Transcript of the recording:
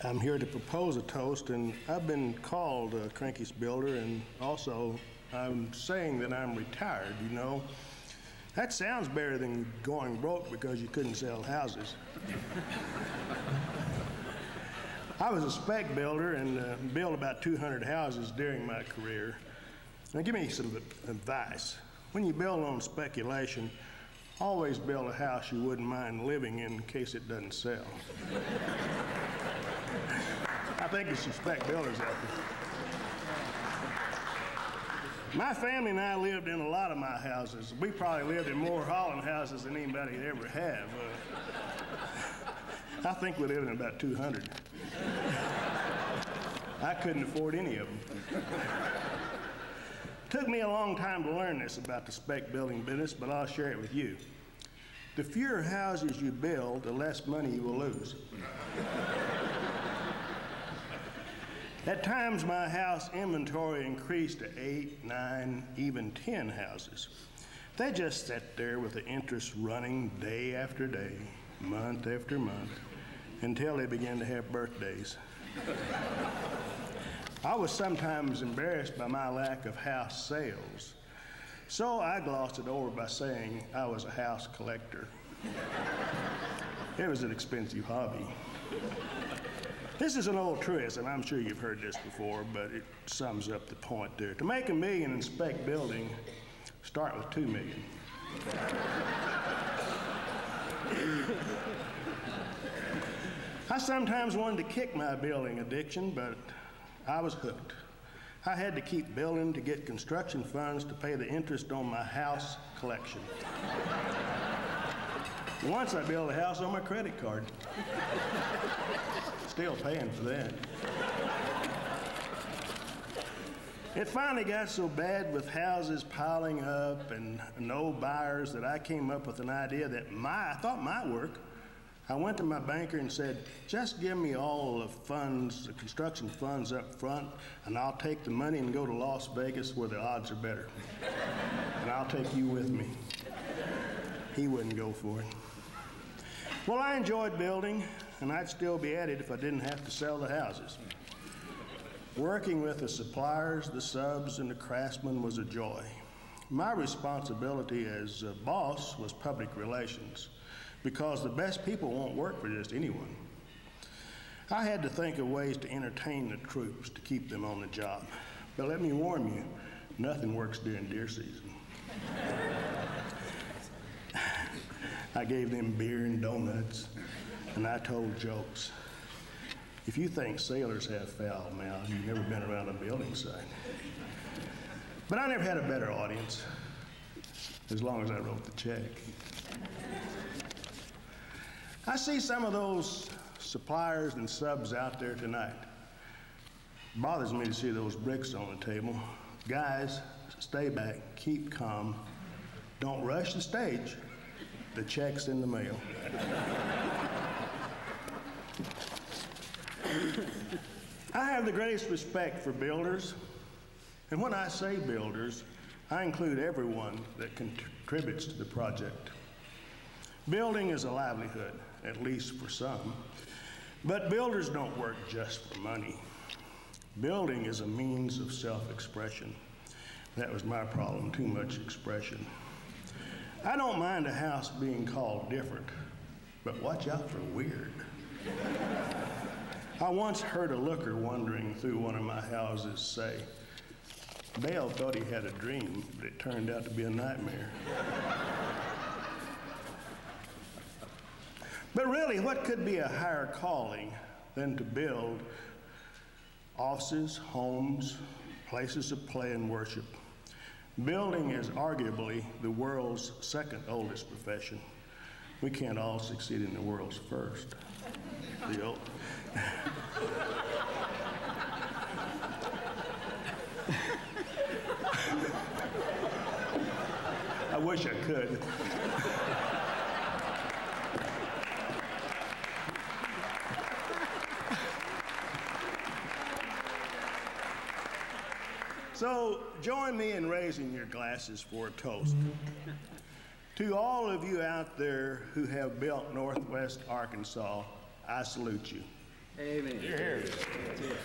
I'm here to propose a toast, and I've been called a crankiest builder, and also I'm saying that I'm retired, you know. That sounds better than going broke because you couldn't sell houses. I was a spec builder and built about 200 houses during my career. Now give me some advice. When you build on speculation, always build a house you wouldn't mind living in case it doesn't sell. I think there's some spec builders out there. My family and I lived in a lot of my houses. We probably lived in more Holland houses than anybody ever have. I think we lived in about 200. I couldn't afford any of them. Took me a long time to learn this about the spec building business, but I'll share it with you. The fewer houses you build, the less money you will lose. At times, my house inventory increased to 8, 9, even 10 houses. They just sat there with the interest running day after day, month after month, until they began to have birthdays. I was sometimes embarrassed by my lack of house sales, so I glossed it over by saying I was a house collector. It was an expensive hobby. This is an old truism. I'm sure you've heard this before, but it sums up the point there. To make $1 million in spec building, start with $2 million. I sometimes wanted to kick my building addiction, but I was hooked. I had to keep building to get construction funds to pay the interest on my house collection. Once I built a house on my credit card. Still paying for that. It finally got so bad with houses piling up and no buyers that I came up with an idea that I thought might work. I went to my banker and said, just give me all the funds, the construction funds up front, and I'll take the money and go to Las Vegas where the odds are better. And I'll take you with me. He wouldn't go for it. Well, I enjoyed building, and I'd still be at it if I didn't have to sell the houses. Working with the suppliers, the subs, and the craftsmen was a joy. My responsibility as a boss was public relations, because the best people won't work for just anyone. I had to think of ways to entertain the troops to keep them on the job. But let me warn you, nothing works during deer season. I gave them beer and donuts, and I told jokes. If you think sailors have foul mouths, you've never been around a building site. But I never had a better audience, as long as I wrote the check. I see some of those suppliers and subs out there tonight. It bothers me to see those bricks on the table. Guys, stay back, keep calm. Don't rush the stage. The check's in the mail. I have the greatest respect for builders. And when I say builders, I include everyone that contributes to the project. Building is a livelihood, at least for some. But builders don't work just for money. Building is a means of self-expression. That was my problem, too much expression. I don't mind a house being called different, but watch out for weird. I once heard a looker wandering through one of my houses say, Dale thought he had a dream, but it turned out to be a nightmare. But really, what could be a higher calling than to build offices, homes, places of play and worship? Building is arguably the world's second oldest profession. We can't all succeed in the world's first. I wish I could. So join me in raising your glasses for a toast. To all of you out there who have built Northwest Arkansas, I salute you. Amen. You're here. That's it.